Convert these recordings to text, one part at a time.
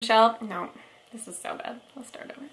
Michelle, no, this is so bad. Let's start over.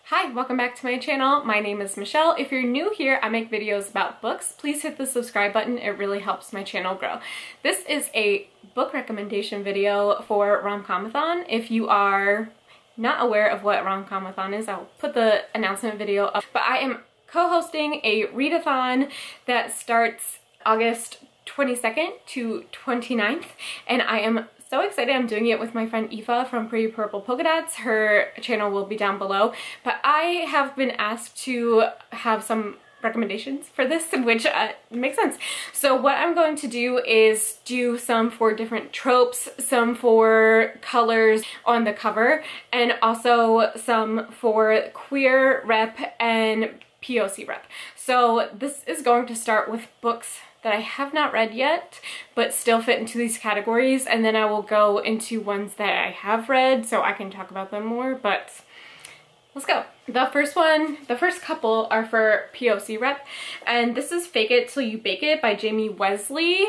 Hi, welcome back to my channel. My name is Michelle. If you're new here, I make videos about books. Please hit the subscribe button. It really helps my channel grow. This is a book recommendation video for ROMCOMATHON. If you are not aware of what ROMCOMATHON is, I'll put the announcement video up. But I am co-hosting a readathon that starts August 22nd to 29th, and I am so excited. I'm doing it with my friend Aoife from Pretty Purple Polka Dots. Her channel will be down below, but I have been asked to have some recommendations for this, which makes sense. So what I'm going to do is do some for different tropes, some for colors on the cover, and also some for queer rep and POC rep. So this is going to start with books that I have not read yet, but still fit into these categories, and then I will go into ones that I have read so I can talk about them more, but let's go. The first couple are for POC rep, and this is Fake It Till You Bake It by Jamie Wesley.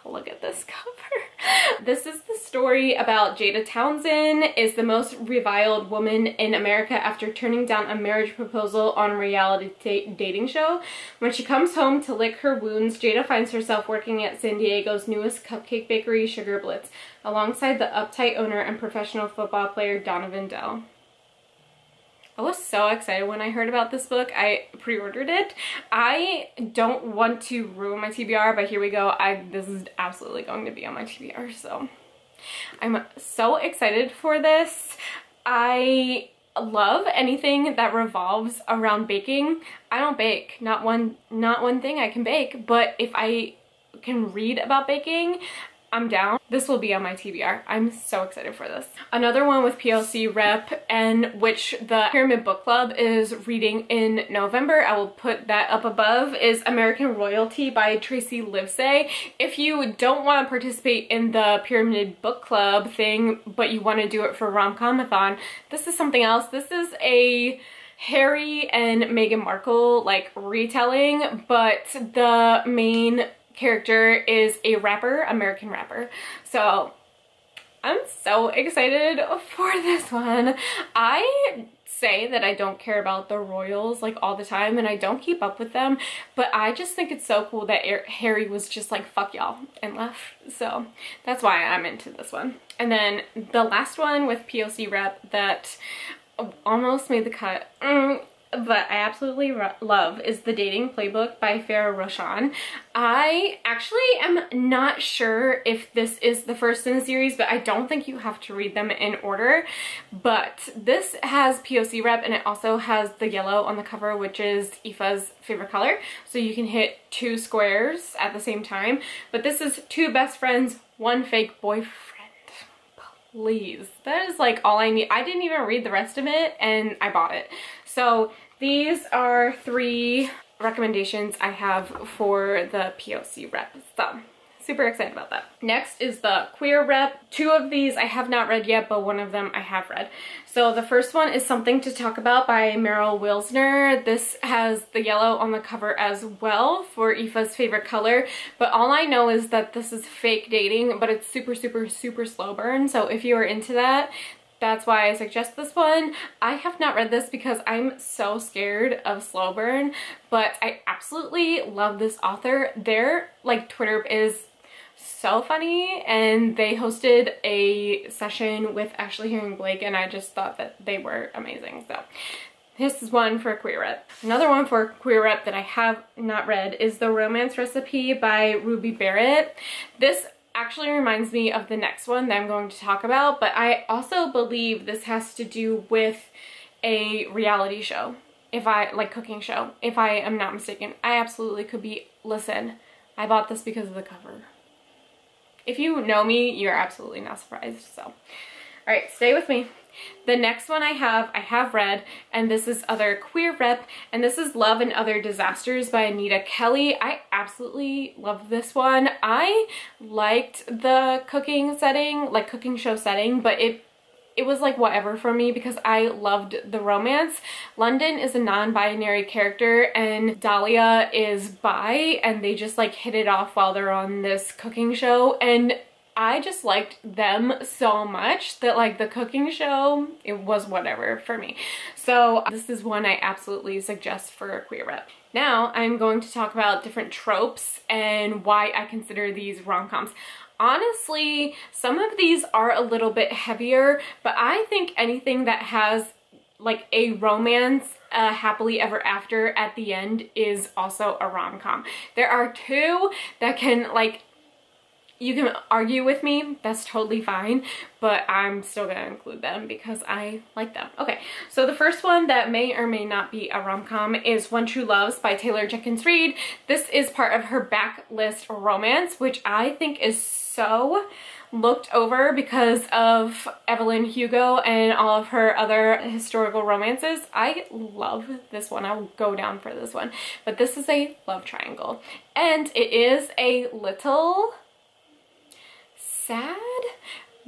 Look at this cover. This is the story about Jada Townsend is the most reviled woman in America after turning down a marriage proposal on a reality dating show. When she comes home to lick her wounds, Jada finds herself working at San Diego's newest cupcake bakery, Sugar Blitz, alongside the uptight owner and professional football player Donovan Dell. I was so excited when I heard about this book. I pre-ordered it. I don't want to ruin my TBR, but here we go. This is absolutely going to be on my TBR, so I'm so excited for this. I love anything that revolves around baking. I don't bake. Not one thing I can bake, but if I can read about baking, I'm down. This will be on my TBR. I'm so excited for this. Another one with PLC rep, and which the Pyramid Book Club is reading in November, I will put that up above, is American Royalty by Tracy Livesay. If you don't want to participate in the Pyramid Book Club thing, but you want to do it for ROMCOMATHON, this is something else. This is a Harry and Meghan Markle like retelling, but the main character is a rapper, American rapper. So I'm so excited for this one. I say that I don't care about the royals like all the time, and I don't keep up with them, but I just think it's so cool that Harry was just like, fuck y'all, and left. So that's why I'm into this one. And then the last one with POC rep that almost made the cut, but I absolutely love, is The Dating Playbook by Farah Roshan. I actually am not sure if this is the first in the series, but I don't think you have to read them in order. But this has POC rep, and it also has the yellow on the cover, which is Aoife's favorite color. So you can hit two squares at the same time. But this is two best friends, one fake boyfriend. Please. That is like all I need. I didn't even read the rest of it, and I bought it. So these are three recommendations I have for the POC rep. So super excited about that. Next is the queer rep. Two of these I have not read yet, but one of them I have read. So the first one is Something to Talk About by Meryl Wilsner. This has the yellow on the cover as well for Aoife's favorite color, but all I know is that this is fake dating, but it's super, super, super slow burn. So if you are into that, that's why I suggest this one. I have not read this because I'm so scared of slow burn, but I absolutely love this author. Their like Twitter is so funny, and they hosted a session with Ashley Herring Blake, and I just thought that they were amazing. So this is one for queer rep. Another one for queer rep that I have not read is The Romance Recipe by Ruby Barrett. This actually reminds me of the next one that I'm going to talk about, but I also believe this has to do with a reality show, cooking show, if I am not mistaken. I absolutely could be. Listen, I bought this because of the cover. If you know me, you're absolutely not surprised. So, all right, stay with me. The next one I have read, and this is other queer rep, and this is Love and Other Disasters by Anita Kelly. I absolutely love this one. I liked the cooking setting, like cooking show setting, but it it was like whatever for me because I loved the romance. London is a non-binary character and Dahlia is bi, and they just like hit it off while they're on this cooking show, and I just liked them so much that like the cooking show, it was whatever for me. So this is one I absolutely suggest for a queer rep. Now I'm going to talk about different tropes and why I consider these rom-coms. Honestly, some of these are a little bit heavier, but I think anything that has like a romance, happily ever after at the end is also a rom-com. There are two that can like, you can argue with me, that's totally fine, but I'm still gonna include them because I like them. Okay, so the first one that may or may not be a rom-com is When True Loves by Taylor Jenkins Reid. This is part of her backlist romance, which I think is so looked over because of Evelyn Hugo and all of her other historical romances. I love this one. I'll go down for this one. But this is a love triangle. And it is a little sad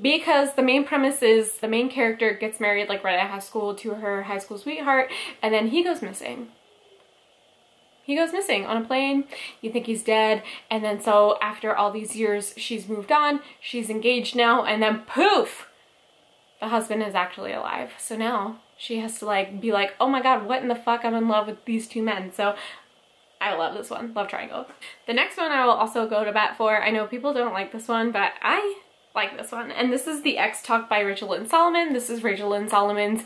because the main premise is the main character gets married like right at high school to her high school sweetheart, and then he goes missing. He goes missing on a plane. You think he's dead, and then so after all these years she's moved on, she's engaged now, and then poof, the husband is actually alive. So now she has to like be like, oh my god, what in the fuck, I'm in love with these two men. So I love this one, love triangle. The next one I will also go to bat for. I know people don't like this one, but I like this one. And this is The Ex Talk by Rachel Lynn Solomon. This is Rachel Lynn Solomon's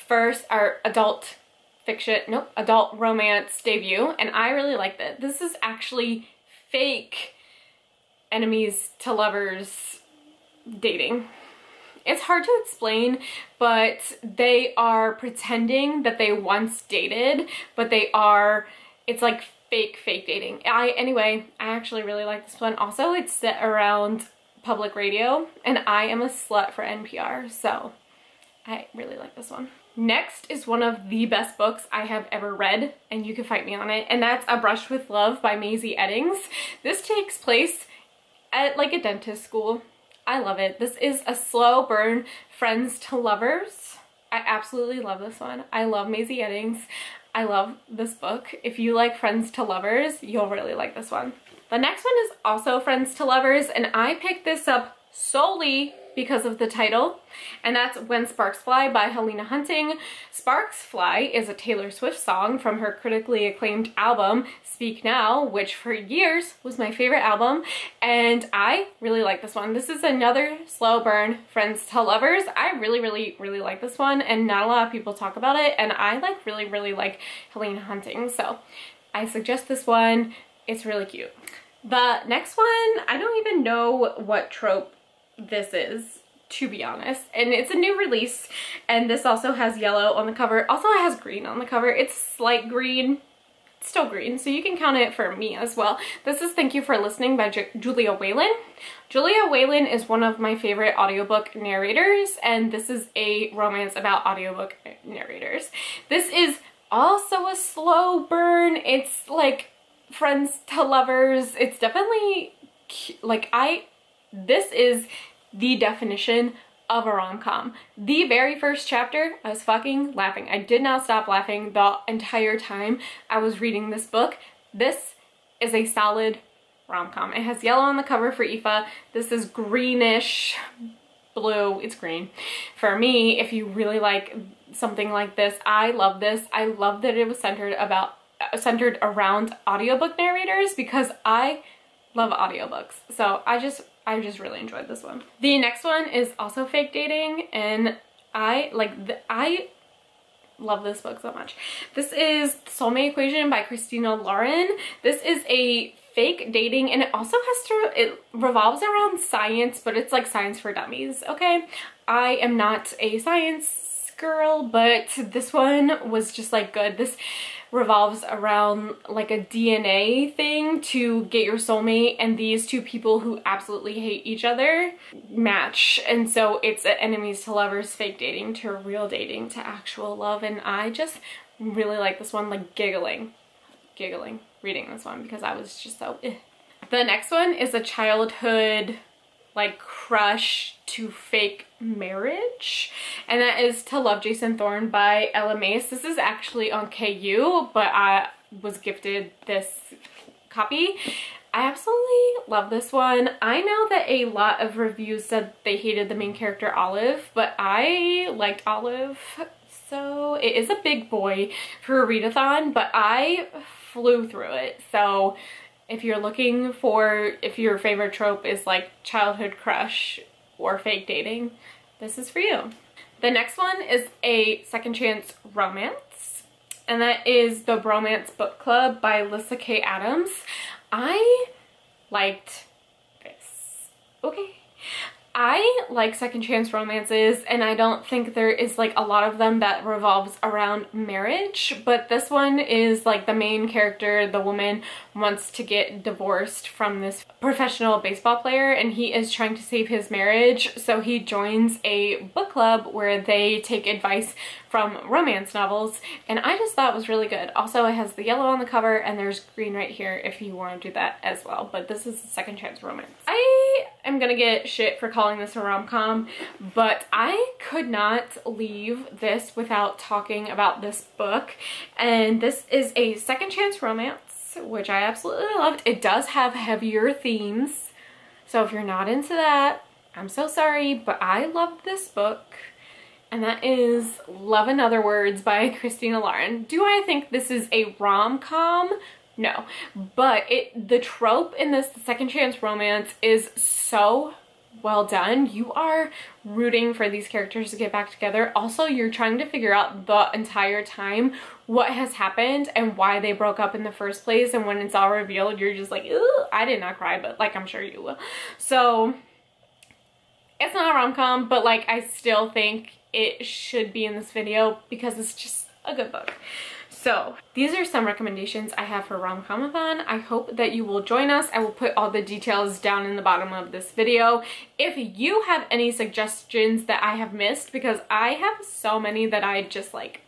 first adult fiction, nope, adult romance debut. And I really liked it. This is actually fake enemies to lovers dating. It's hard to explain, but they are pretending that they once dated, but they are, it's like fake dating. Anyway, I actually really like this one. Also, it's set around public radio, and I am a slut for NPR, so I really like this one. Next is one of the best books I have ever read, and you can fight me on it, and that's A Brush with Love by Maisie Eddings. This takes place at like a dentist school. I love it. This is a slow burn friends to lovers. I absolutely love this one. I love Maisie Eddings. I love this book. If you like friends to lovers, you'll really like this one. The next one is also friends to lovers, and I picked this up solely because of the title, and that's When Sparks Fly by Helena Hunting. Sparks Fly is a Taylor Swift song from her critically acclaimed album Speak Now, which for years was my favorite album, and I really like this one. This is another slow burn friends to lovers. I really like this one, and not a lot of people talk about it, and I like really like Helena Hunting, so I suggest this one. It's really cute. The next one, I don't even know what trope this is, to be honest, and it's a new release, and this also has yellow on the cover. Also, it has green on the cover. It's slight green. It's still green, so you can count it for me as well. This is Thank You for Listening by Julia Whalen. Julia Whalen is one of my favorite audiobook narrators, and this is a romance about audiobook narrators. This is also a slow burn. It's like friends to lovers. It's definitely like this is the definition of a rom-com. The very first chapter, I was fucking laughing. I did not stop laughing the entire time I was reading this book. This is a solid rom-com. It has yellow on the cover for Aoife. This is greenish blue. It's green. For me, if you really like something like this, I love this. I love that it was centered around audiobook narrators because I love audiobooks. So I just really enjoyed this one. The next one is also fake dating, and I love this book so much. This is Soulmate Equation by Christina Lauren. This is a fake dating, and it also it revolves around science, but it's like science for dummies, okay? I am not a science girl, but this one was just like good. This revolves around like a DNA thing to get your soulmate, and these two people who absolutely hate each other match, and so it's enemies to lovers, fake dating to real dating to actual love, and I just really like this one, like giggling reading this one because I was just so The next one is a childhood like crush to fake marriage, and that is To Love Jason Thorne by Ella Mace. This is actually on KU, but I was gifted this copy. I absolutely love this one. I know that a lot of reviews said they hated the main character Olive, but I liked Olive. So it is a big boy for a readathon, but I flew through it. So if you're looking for, if your favorite trope is like childhood crush or fake dating, this is for you. The next one is a second chance romance, and that is the Bromance Book Club by Lissa K. Adams. I liked this. Okay. I like second chance romances, and I don't think there is like a lot of them that revolves around marriage, but this one is like the main character, the woman, wants to get divorced from this professional baseball player, and he is trying to save his marriage, so he joins a book club where they take advice from romance novels, and I just thought it was really good. Also, it has the yellow on the cover, and there's green right here if you want to do that as well, but this is a second chance romance. I am gonna get shit for calling this a rom-com, but I could not leave this without talking about this book, and this is a second chance romance, which I absolutely loved. It does have heavier themes, so if you're not into that, I'm so sorry, but I loved this book. And that is Love in Other Words by Christina Lauren. Do I think this is a rom-com? No, but the trope in this second chance romance is so well done. You are rooting for these characters to get back together. Also, you're trying to figure out the entire time what has happened and why they broke up in the first place, and when it's all revealed, you're just like, ooh, I did not cry, but like I'm sure you will. So it's not a rom-com, but like I still think it should be in this video because it's just a good book. So these are some recommendations I have for ROMCOMATHON. I hope that you will join us. I will put all the details down in the bottom of this video. If you have any suggestions that I have missed, because I have so many that I just like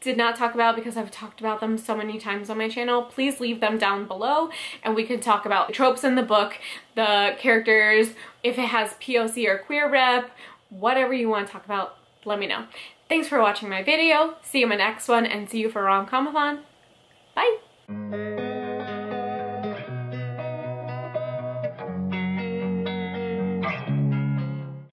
did not talk about because I've talked about them so many times on my channel, please leave them down below and we can talk about the tropes in the book, the characters, if it has POC or queer rep, whatever you want to talk about, let me know. Thanks for watching my video. See you in my next one, and see you for ROMCOMATHON. Bye!